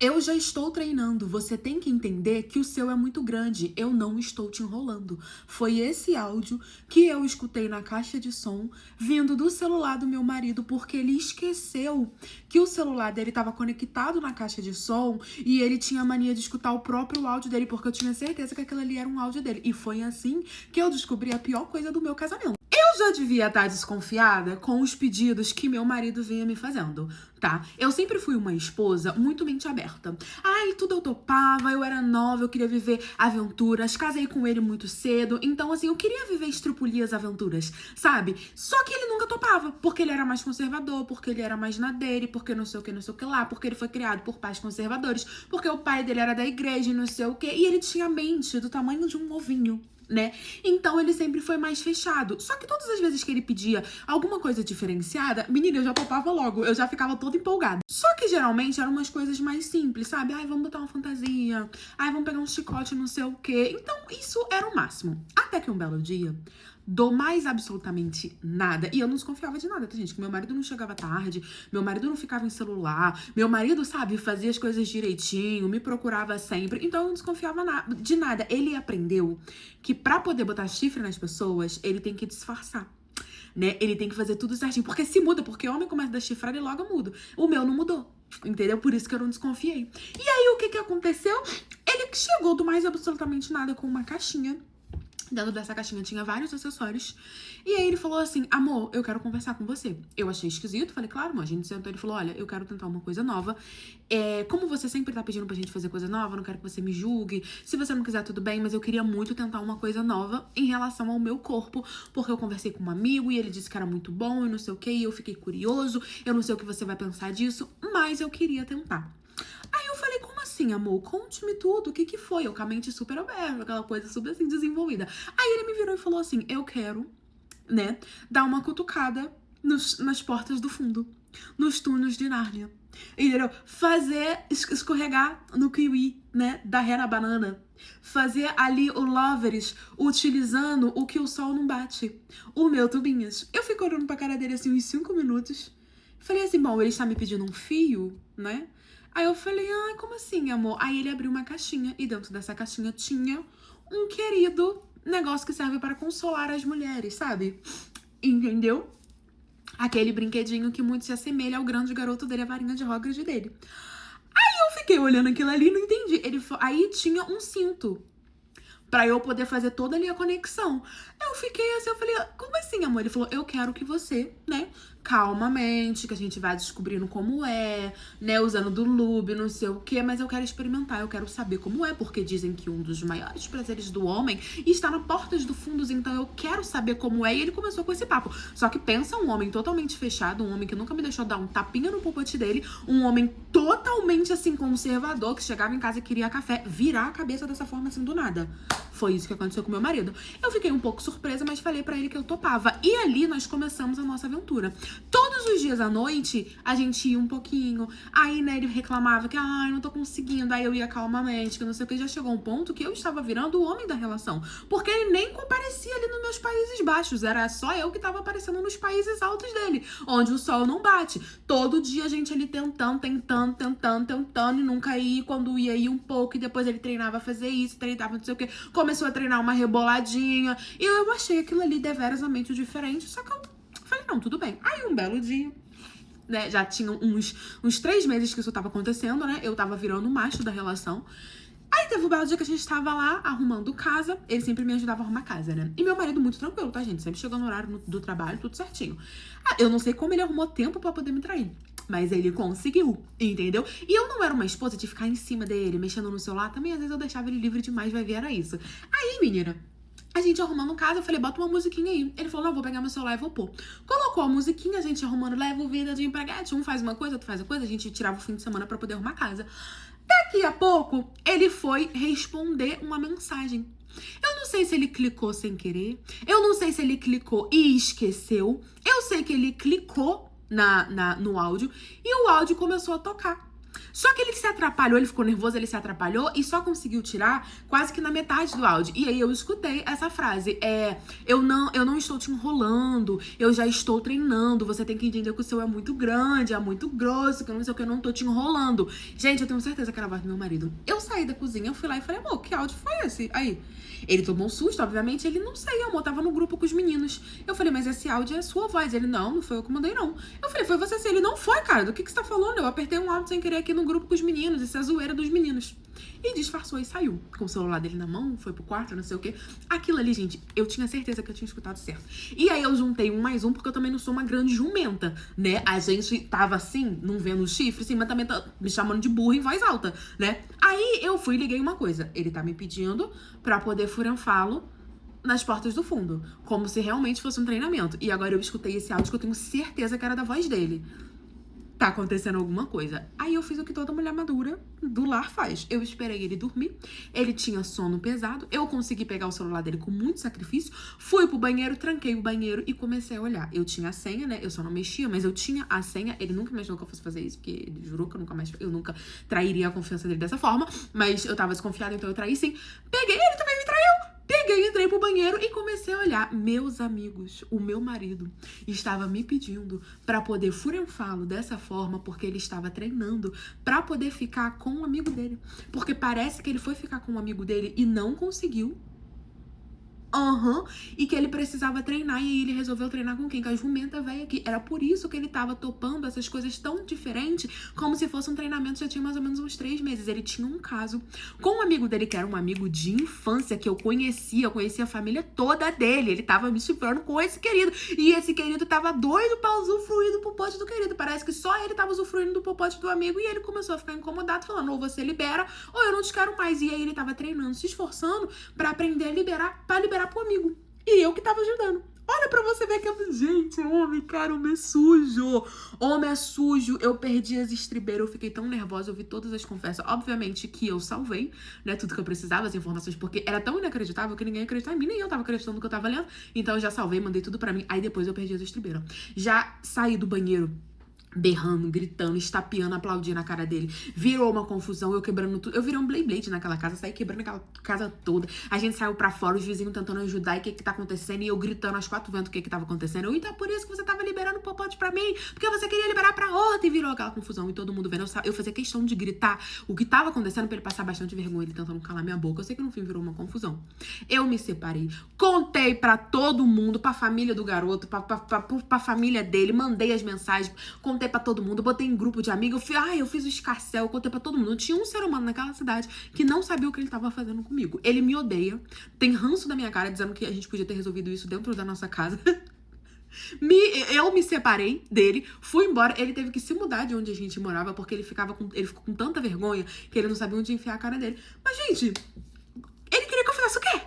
Eu já estou treinando. Você tem que entender que o seu é muito grande. Eu não estou te enrolando. Foi esse áudio que eu escutei na caixa de som, vindo do celular do meu marido, porque ele esqueceu que o celular dele estava conectado na caixa de som e ele tinha a mania de escutar o próprio áudio dele, porque eu tinha certeza que aquilo ali era um áudio dele. E foi assim que eu descobri a pior coisa do meu casamento. Eu já devia estar desconfiada com os pedidos que meu marido vinha me fazendo, tá? Eu sempre fui uma esposa muito mente aberta. Ai, tudo eu topava, eu era nova, eu queria viver aventuras, casei com ele muito cedo, então assim, eu queria viver estrupulias aventuras, sabe? Só que ele nunca topava, porque ele era mais conservador, porque ele era mais na dele, porque não sei o que, não sei o que lá, porque ele foi criado por pais conservadores, porque o pai dele era da igreja e não sei o que, e ele tinha mente do tamanho de um ovinho, né? Então ele sempre foi mais fechado. Só que todas as vezes que ele pedia alguma coisa diferenciada, menina, eu já topava logo, eu já ficava toda empolgada. Só que geralmente eram umas coisas mais simples, sabe? Ai, vamos botar uma fantasia. Ai, vamos pegar um chicote, não sei o quê. Então isso era o máximo. Até que um belo dia, do mais absolutamente nada. E eu não desconfiava de nada, tá, gente? Que meu marido não chegava tarde, meu marido não ficava em celular, meu marido, sabe, fazia as coisas direitinho, me procurava sempre. Então eu não desconfiava de nada. Ele aprendeu que pra poder botar chifre nas pessoas, ele tem que disfarçar. Né? Ele tem que fazer tudo certinho. Porque se muda, porque o homem começa a dar chifrada e logo muda. O meu não mudou. Entendeu? Por isso que eu não desconfiei. E aí, o que aconteceu? Ele chegou do mais absolutamente nada com uma caixinha. Dentro dessa caixinha tinha vários acessórios. E aí ele falou assim, amor, eu quero conversar com você. Eu achei esquisito, falei, claro, amor. A gente sentou, ele falou, olha, eu quero tentar uma coisa nova. Como você sempre tá pedindo pra gente fazer coisa nova, eu não quero que você me julgue. Se você não quiser, tudo bem, mas eu queria muito tentar uma coisa nova em relação ao meu corpo. Porque eu conversei com um amigo e ele disse que era muito bom e não sei o que. E eu fiquei curioso, eu não sei o que você vai pensar disso, mas eu queria tentar. Aí eu falei, como assim, amor? Conte-me tudo, o que foi? Eu com a mente super aberta, aquela coisa super assim, desenvolvida. Aí ele me virou e falou assim, eu quero, né, dar uma cutucada nas portas do fundo, nos túneis de Nárnia. Entendeu? Fazer escorregar no kiwi, né, da ré na banana. Fazer ali o Loveres utilizando o que o sol não bate. O meu tubinhas. Eu fico olhando pra cara dele assim uns 5 minutos. Falei assim, bom, ele está me pedindo um fio, né? Aí eu falei, ah, como assim, amor? Aí ele abriu uma caixinha e dentro dessa caixinha tinha um querido negócio que serve para consolar as mulheres, sabe? Entendeu? Aquele brinquedinho que muito se assemelha ao grande garoto dele, a varinha de Hogwarts dele. Aí eu fiquei olhando aquilo ali e não entendi. Aí tinha um cinto pra eu poder fazer toda ali a conexão. Eu fiquei assim, eu falei, como assim, amor? Ele falou, eu quero que você, né, calmamente, que a gente vai descobrindo como é, né, usando do lube, não sei o quê, mas eu quero experimentar, eu quero saber como é, porque dizem que um dos maiores prazeres do homem está na portas do fundos, então eu quero saber como é, e ele começou com esse papo. Só que pensa um homem totalmente fechado, um homem que nunca me deixou dar um tapinha no popote dele, um homem totalmente, assim, conservador, que chegava em casa e queria café, virar a cabeça dessa forma, assim, do nada. Foi isso que aconteceu com meu marido. Eu fiquei um pouco surpresa, mas falei pra ele que eu topava. E ali nós começamos a nossa aventura. Todos os dias à noite, a gente ia um pouquinho. Aí, né, ele reclamava que, ai, não tô conseguindo. Aí eu ia calmamente, que não sei o que. Já chegou um ponto que eu estava virando o homem da relação. Porque ele nem comparecia ali nos meus Países Baixos. Era só eu que tava aparecendo nos países altos dele, onde o sol não bate. Todo dia a gente ali tentando, e nunca ia. Quando ia, ia um pouco. E depois ele treinava a fazer isso, treinava não sei o que. Começou a treinar uma reboladinha. E eu achei aquilo ali deverasamente diferente. Só que eu falei, não, tudo bem. Aí um belo dia, né, já tinha uns 3 meses que isso tava acontecendo, né? Eu tava virando o macho da relação. Aí teve um belo dia que a gente tava lá arrumando casa. Ele sempre me ajudava a arrumar casa, né? E meu marido muito tranquilo, tá, gente? Sempre chegou no horário do trabalho, tudo certinho. Eu não sei como ele arrumou tempo pra poder me trair. Mas ele conseguiu, entendeu? E eu não era uma esposa de ficar em cima dele, mexendo no celular. Também, às vezes, eu deixava ele livre demais, vai ver, era isso. Aí, menina, a gente arrumando casa, eu falei, bota uma musiquinha aí. Ele falou, não, vou pegar meu celular e vou pôr. Colocou a musiquinha, a gente arrumando, leva vida de empreguete. Um faz uma coisa, outro faz a coisa. A gente tirava o fim de semana pra poder arrumar casa. Daqui a pouco, ele foi responder uma mensagem. Eu não sei se ele clicou sem querer. Eu não sei se ele clicou e esqueceu. Eu sei que ele clicou no áudio e o áudio começou a tocar. Só que ele se atrapalhou, ele ficou nervoso, ele se atrapalhou e só conseguiu tirar quase que na metade do áudio. E aí eu escutei essa frase, eu não estou te enrolando, eu já estou treinando, você tem que entender que o seu é muito grande, é muito grosso, que eu não sei o que, eu não tô te enrolando. Gente, eu tenho certeza que era a voz do meu marido. Eu saí da cozinha, eu fui lá e falei, amor, que áudio foi esse? Aí, ele tomou um susto, obviamente, ele não sei, amor, tava no grupo com os meninos. Eu falei, mas esse áudio é a sua voz. Ele, não foi eu que mandei, não. Eu falei, foi você sim. Ele, não foi, cara, do que você tá falando? Eu apertei um áudio sem querer aqui no grupo com os meninos, isso é a zoeira dos meninos. E disfarçou e saiu, com o celular dele na mão, foi pro quarto, não sei o quê. Aquilo ali, gente, eu tinha certeza que eu tinha escutado certo. E aí eu juntei um mais um, porque eu também não sou uma grande jumenta, né? A gente tava assim, não vendo o chifre, assim, mas também tá me chamando de burra em voz alta, né? Aí eu fui e liguei uma coisa. Ele tá me pedindo pra poder furanfá-lo nas portas do fundo, como se realmente fosse um treinamento. E agora eu escutei esse áudio que eu tenho certeza que era da voz dele. Tá acontecendo alguma coisa. Aí eu fiz o que toda mulher madura do lar faz. Eu esperei ele dormir, ele tinha sono pesado, eu consegui pegar o celular dele com muito sacrifício, fui pro banheiro, tranquei o banheiro e comecei a olhar. Eu tinha a senha, né? Eu só não mexia, mas eu tinha a senha. Ele nunca imaginou que eu fosse fazer isso, porque ele jurou que eu nunca trairia a confiança dele dessa forma, mas eu tava desconfiada, então eu traí sim. Peguei, ele também me traiu. Peguei, entrei pro banheiro e comecei a olhar. Meus amigos, o meu marido estava me pedindo pra poder furanfá-lo dessa forma, porque ele estava treinando pra poder ficar com um amigo dele. Porque parece que ele foi ficar com um amigo dele e não conseguiu. E que ele precisava treinar, e aí ele resolveu treinar com quem? Com a jumenta velha aqui. Era por isso que ele tava topando essas coisas tão diferentes, como se fosse um treinamento, já tinha mais ou menos uns 3 meses. Ele tinha um caso com um amigo dele, que era um amigo de infância, que eu conhecia a família toda dele. Ele tava me chifrando com esse querido, e esse querido tava doido pra usufruir do popote do querido. Parece que só ele tava usufruindo do popote do amigo, e ele começou a ficar incomodado, falando, ou você libera, ou eu não te quero mais. E aí ele tava treinando, se esforçando pra aprender a liberar, pra liberar pro amigo. E eu que tava ajudando. Olha pra você ver que eu... Gente, homem, cara, homem é sujo. Homem é sujo. Eu perdi as estribeiras, eu fiquei tão nervosa, eu vi todas as conversas. Obviamente que eu salvei, né, tudo que eu precisava, as informações, porque era tão inacreditável que ninguém ia acreditar em mim, nem eu tava acreditando no que eu tava lendo. Então eu já salvei, mandei tudo pra mim. Aí depois eu perdi as estribeiras. Já saí do banheiro berrando, gritando, estapeando, aplaudindo a cara dele. Virou uma confusão, eu quebrando tudo. Eu virei um Blade naquela casa, saí quebrando aquela casa toda. A gente saiu pra fora, os vizinhos tentando ajudar, e o que tá acontecendo? E eu gritando aos 4 ventos o que tava acontecendo. Eu, então é por isso que você tava liberando o popote pra mim, porque você queria liberar pra outra. E virou aquela confusão, e todo mundo vendo. Eu fazia questão de gritar o que tava acontecendo pra ele passar bastante vergonha, ele tentando calar minha boca. Eu sei que no fim virou uma confusão. Eu me separei, contei pra todo mundo, pra família do garoto, pra família dele, mandei as mensagens, contei pra todo mundo, botei em grupo de amigos, eu fiz o escarcéu, eu contei pra todo mundo. Não tinha um ser humano naquela cidade que não sabia o que ele tava fazendo comigo. Ele me odeia, tem ranço da minha cara, dizendo que a gente podia ter resolvido isso dentro da nossa casa. Eu me separei dele, fui embora, ele teve que se mudar de onde a gente morava, porque ele ficou com tanta vergonha que ele não sabia onde enfiar a cara dele. Mas, gente, ele queria que eu fizesse o quê?